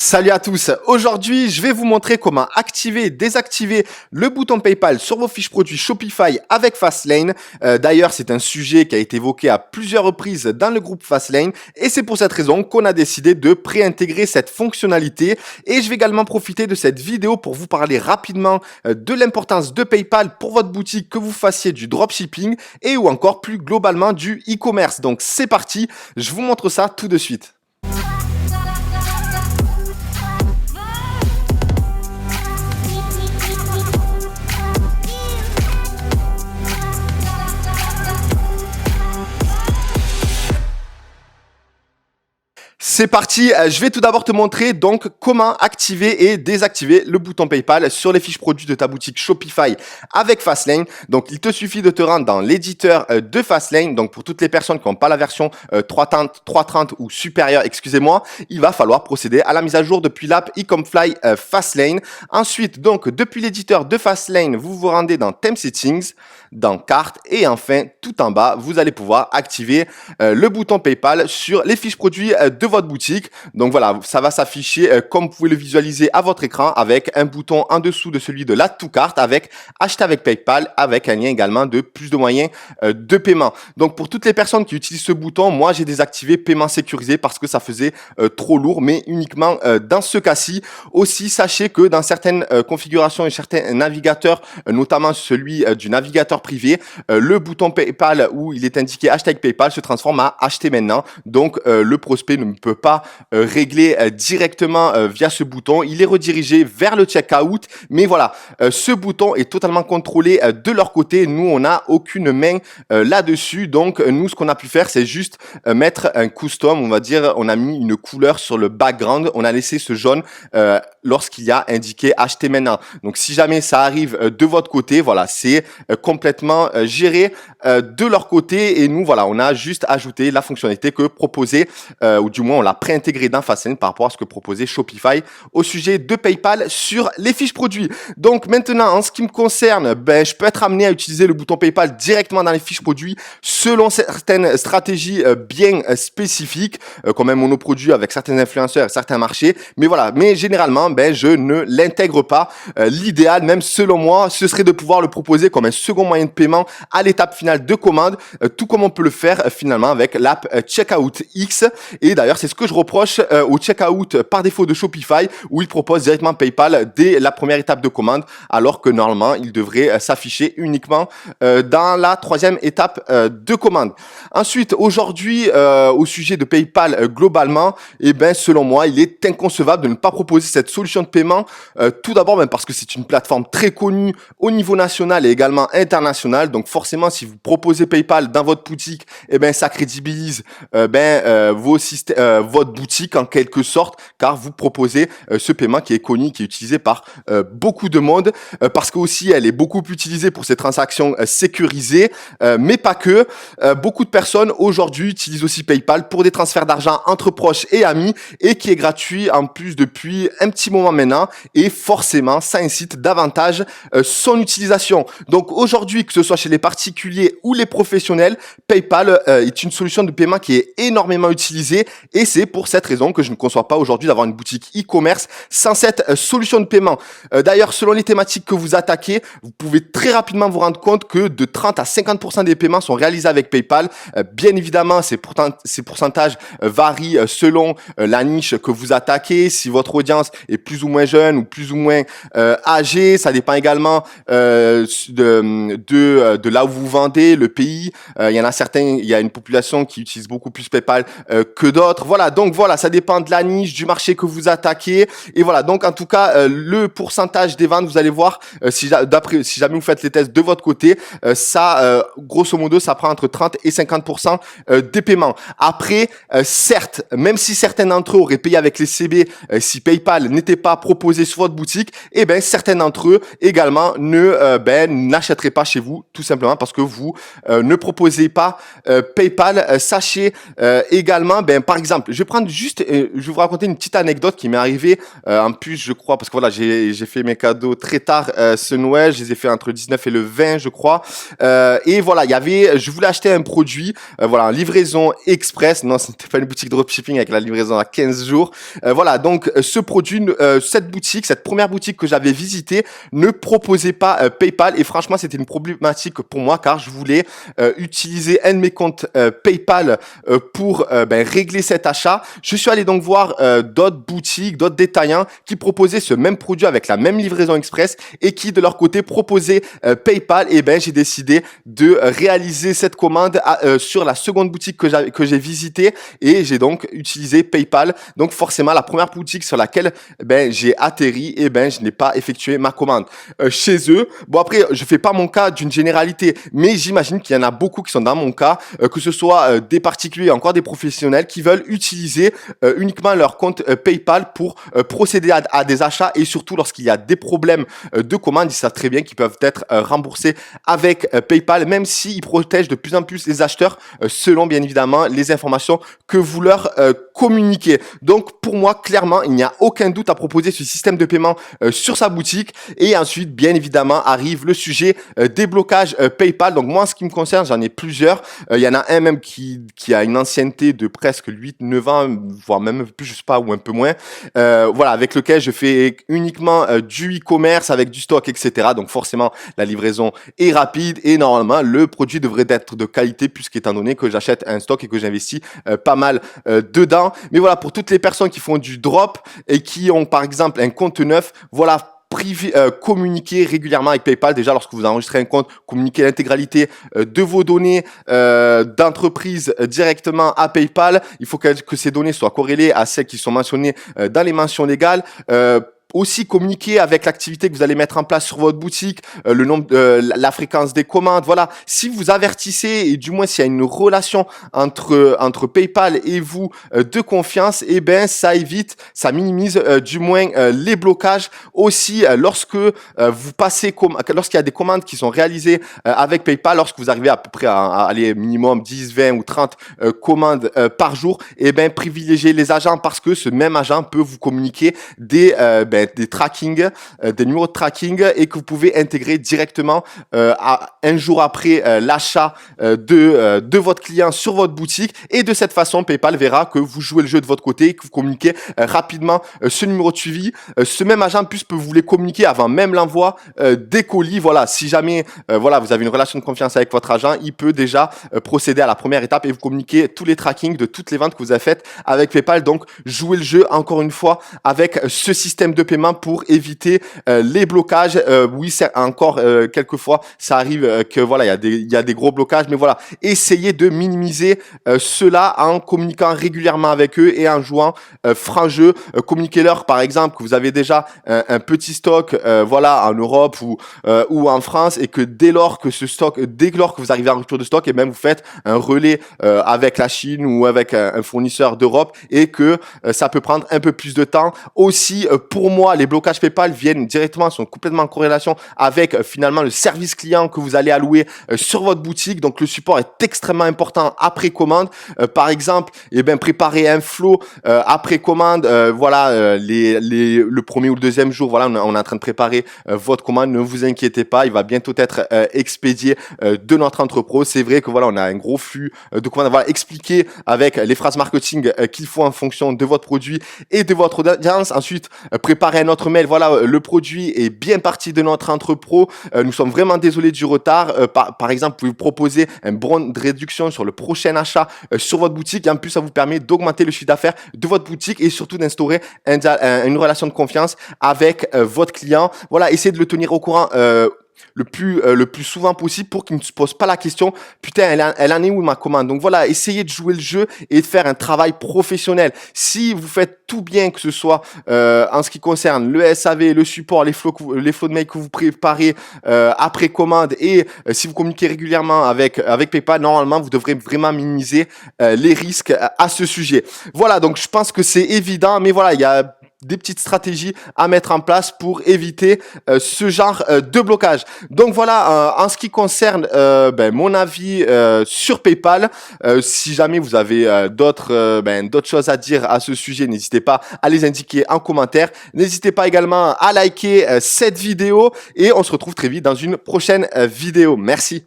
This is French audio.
Salut à tous, aujourd'hui je vais vous montrer comment activer et désactiver le bouton PayPal sur vos fiches produits Shopify avec Fastlane. D'ailleurs c'est un sujet qui a été évoqué à plusieurs reprises dans le groupe Fastlane et c'est pour cette raison qu'on a décidé de préintégrer cette fonctionnalité. Et je vais également profiter de cette vidéo pour vous parler rapidement de l'importance de PayPal pour votre boutique, que vous fassiez du dropshipping et ou encore plus globalement du e-commerce. Donc c'est parti, je vous montre ça tout de suite. C'est parti, je vais tout d'abord te montrer donc comment activer et désactiver le bouton PayPal sur les fiches produits de ta boutique Shopify avec Fastlane. Donc il te suffit de te rendre dans l'éditeur de Fastlane. Donc pour toutes les personnes qui n'ont pas la version 3.30 ou supérieure, excusez-moi, il va falloir procéder à la mise à jour depuis l'app Ecomfly Fastlane. Ensuite, donc depuis l'éditeur de Fastlane, vous vous rendez dans Theme Settings, dans Carte et enfin tout en bas, vous allez pouvoir activer le bouton PayPal sur les fiches produits de votre boutique. Donc voilà, ça va s'afficher comme vous pouvez le visualiser à votre écran avec un bouton en dessous de celui de l'Add to Cart avec acheter avec PayPal avec un lien également de plus de moyens de paiement. Donc pour toutes les personnes qui utilisent ce bouton, moi j'ai désactivé paiement sécurisé parce que ça faisait trop lourd, mais uniquement dans ce cas-ci. Aussi, sachez que dans certaines configurations et certains navigateurs, notamment celui du navigateur privé, le bouton PayPal où il est indiqué acheter avec PayPal se transforme à acheter maintenant. Donc le prospect ne peut pas régler directement via ce bouton. Il est redirigé vers le checkout, mais voilà, ce bouton est totalement contrôlé de leur côté. Nous, on n'a aucune main là-dessus. Donc nous, ce qu'on a pu faire, c'est juste mettre un custom, on va dire, on a mis une couleur sur le background, on a laissé ce jaune lorsqu'il y a indiqué acheter maintenant. Donc si jamais ça arrive de votre côté, voilà, c'est complètement géré de leur côté et nous, voilà, on a juste ajouté la fonctionnalité que proposait ou du moins on l'a préintégré dans Fastlane par rapport à ce que proposait Shopify au sujet de PayPal sur les fiches produits. Donc maintenant, en ce qui me concerne, je peux être amené à utiliser le bouton PayPal directement dans les fiches produits selon certaines stratégies bien spécifiques, comme un monoproduit avec certains influenceurs et certains marchés. Mais voilà, mais généralement, je ne l'intègre pas. L'idéal, même selon moi, ce serait de pouvoir le proposer comme un second moyen de paiement à l'étape finale de commande, tout comme on peut le faire finalement avec l'app Checkout X. Et d'ailleurs, c'est ce que je reproche au checkout par défaut de Shopify où il propose directement PayPal dès la première étape de commande, alors que normalement, il devrait s'afficher uniquement dans la troisième étape de commande. Ensuite, aujourd'hui, au sujet de PayPal globalement, selon moi, il est inconcevable de ne pas proposer cette solution de paiement. Tout d'abord, parce que c'est une plateforme très connue au niveau national et également international. Donc forcément, si vous proposez PayPal dans votre boutique, ça crédibilise votre boutique en quelque sorte, car vous proposez ce paiement qui est connu, qui est utilisé par beaucoup de monde, parce que aussi elle est beaucoup plus utilisée pour ces transactions sécurisées, mais pas que. Beaucoup de personnes aujourd'hui utilisent aussi PayPal pour des transferts d'argent entre proches et amis et qui est gratuit en plus depuis un petit moment maintenant et forcément ça incite davantage son utilisation. Donc aujourd'hui, que ce soit chez les particuliers ou les professionnels, PayPal est une solution de paiement qui est énormément utilisée et c'est pour cette raison que je ne conçois pas aujourd'hui d'avoir une boutique e-commerce sans cette solution de paiement. D'ailleurs, selon les thématiques que vous attaquez, vous pouvez très rapidement vous rendre compte que de 30 à 50% des paiements sont réalisés avec PayPal. Bien évidemment, ces pourcentages varient selon la niche que vous attaquez, si votre audience est plus ou moins jeune ou plus ou moins âgée. Ça dépend également de là où vous vendez, le pays. Il y en a certains, il y a une population qui utilise beaucoup plus PayPal que d'autres. Voilà, donc voilà, ça dépend de la niche, du marché que vous attaquez. Et voilà, donc en tout cas, le pourcentage des ventes, vous allez voir, si jamais vous faites les tests de votre côté, grosso modo, ça prend entre 30 et 50% des paiements. Après, certes, même si certains d'entre eux auraient payé avec les CB, si PayPal n'était pas proposé sur votre boutique, certains d'entre eux également n'achèteraient pas chez vous, tout simplement parce que vous ne proposez pas PayPal. Sachez également, par exemple, simple. Je vais prendre juste, je vais vous raconter une petite anecdote qui m'est arrivée en plus, je crois, parce que voilà, j'ai fait mes cadeaux très tard ce Noël. Je les ai fait entre le 19 et le 20, je crois. Et voilà, je voulais acheter un produit, voilà, en livraison express. Non, ce n'était pas une boutique dropshipping avec la livraison à 15 jours. Voilà, donc ce produit, cette première boutique que j'avais visitée ne proposait pas PayPal. Et franchement, c'était une problématique pour moi car je voulais utiliser un de mes comptes PayPal pour régler cet achat. Je suis allé donc voir d'autres boutiques, d'autres détaillants qui proposaient ce même produit avec la même livraison express et qui de leur côté proposaient PayPal. Et j'ai décidé de réaliser cette commande sur la seconde boutique que j'ai visitée et j'ai donc utilisé PayPal. Donc forcément, la première boutique sur laquelle j'ai atterri, je n'ai pas effectué ma commande chez eux. Bon, après, je fais pas mon cas d'une généralité, mais j'imagine qu'il y en a beaucoup qui sont dans mon cas, que ce soit des particuliers, encore des professionnels qui veulent utiliser uniquement leur compte PayPal pour procéder à des achats et surtout lorsqu'il y a des problèmes de commande, ils savent très bien qu'ils peuvent être remboursés avec PayPal, même s'ils protègent de plus en plus les acheteurs selon bien évidemment les informations que vous leur communiquez. Donc pour moi, clairement, il n'y a aucun doute à proposer ce système de paiement sur sa boutique. Et ensuite, bien évidemment, arrive le sujet des blocages PayPal. Donc moi, en ce qui me concerne, j'en ai plusieurs. Il y en a un même qui a une ancienneté de presque 8-9 ans, voire même plus, je sais pas, ou un peu moins. Voilà, avec lequel je fais uniquement du e-commerce avec du stock, etc. Donc forcément, la livraison est rapide et normalement, le produit devrait être de qualité puisqu'étant donné que j'achète un stock et que j'investis pas mal dedans. Mais voilà, pour toutes les personnes qui font du drop et qui ont par exemple un compte neuf, voilà, communiquer régulièrement avec PayPal. Déjà, lorsque vous enregistrez un compte, communiquer l'intégralité de vos données d'entreprise directement à PayPal. Il faut que ces données soient corrélées à celles qui sont mentionnées dans les mentions légales. Aussi communiquer avec l'activité que vous allez mettre en place sur votre boutique, le nombre, la fréquence des commandes. Voilà, si vous avertissez et du moins s'il y a une relation entre PayPal et vous de confiance, ça évite, ça minimise du moins les blocages. Aussi, lorsque vous passez, lorsqu'il y a des commandes qui sont réalisées avec PayPal, lorsque vous arrivez à peu près à aller minimum 10, 20 ou 30 commandes par jour, privilégiez les agents parce que ce même agent peut vous communiquer des tracking, des numéros de tracking et que vous pouvez intégrer directement un jour après l'achat de votre client sur votre boutique. Et de cette façon, PayPal verra que vous jouez le jeu de votre côté et que vous communiquez rapidement ce numéro de suivi. Ce même agent en plus peut vous les communiquer avant même l'envoi des colis. Voilà, si jamais vous avez une relation de confiance avec votre agent, il peut déjà procéder à la première étape et vous communiquer tous les trackings de toutes les ventes que vous avez faites avec PayPal. Donc, jouez le jeu encore une fois avec ce système de paiement pour éviter les blocages. Oui, c'est encore quelquefois ça arrive que voilà, il y a des gros blocages, mais voilà, essayez de minimiser cela en communiquant régulièrement avec eux et en jouant franc jeu. Communiquez-leur par exemple que vous avez déjà un petit stock en Europe ou en France et que dès lors que vous arrivez en rupture de stock, vous faites un relais avec la Chine ou avec un fournisseur d'Europe et que ça peut prendre un peu plus de temps. Aussi, pour moi, les blocages PayPal sont complètement en corrélation avec finalement le service client que vous allez allouer sur votre boutique. Donc, le support est extrêmement important après commande. Par exemple, préparer un flow après commande. Le premier ou le deuxième jour, voilà, on est en train de préparer votre commande. Ne vous inquiétez pas, il va bientôt être expédié de notre entrepôt. C'est vrai que voilà, on a un gros flux de commandes. Voilà, expliquer avec les phrases marketing qu'il faut en fonction de votre produit et de votre audience. Ensuite, préparer un autre mail. Voilà, le produit est bien parti de notre entrepôt. Nous sommes vraiment désolés du retard. Par exemple, vous pouvez vous proposer un bon de réduction sur le prochain achat sur votre boutique. Et en plus, ça vous permet d'augmenter le chiffre d'affaires de votre boutique et surtout d'instaurer une relation de confiance avec votre client. Voilà, essayez de le tenir au courant le plus souvent possible pour qu'il ne se pose pas la question putain elle en est où ma commande. Donc voilà, essayez de jouer le jeu et de faire un travail professionnel. Si vous faites tout bien, que ce soit en ce qui concerne le SAV, le support, les flows de mail que vous préparez après commande et si vous communiquez régulièrement avec PayPal, normalement vous devrez vraiment minimiser les risques à ce sujet. Voilà, donc je pense que c'est évident, mais voilà, il y a des petites stratégies à mettre en place pour éviter ce genre de blocage. Donc voilà, en ce qui concerne mon avis sur PayPal. Si jamais vous avez d'autres choses à dire à ce sujet, n'hésitez pas à les indiquer en commentaire. N'hésitez pas également à liker cette vidéo et on se retrouve très vite dans une prochaine vidéo. Merci.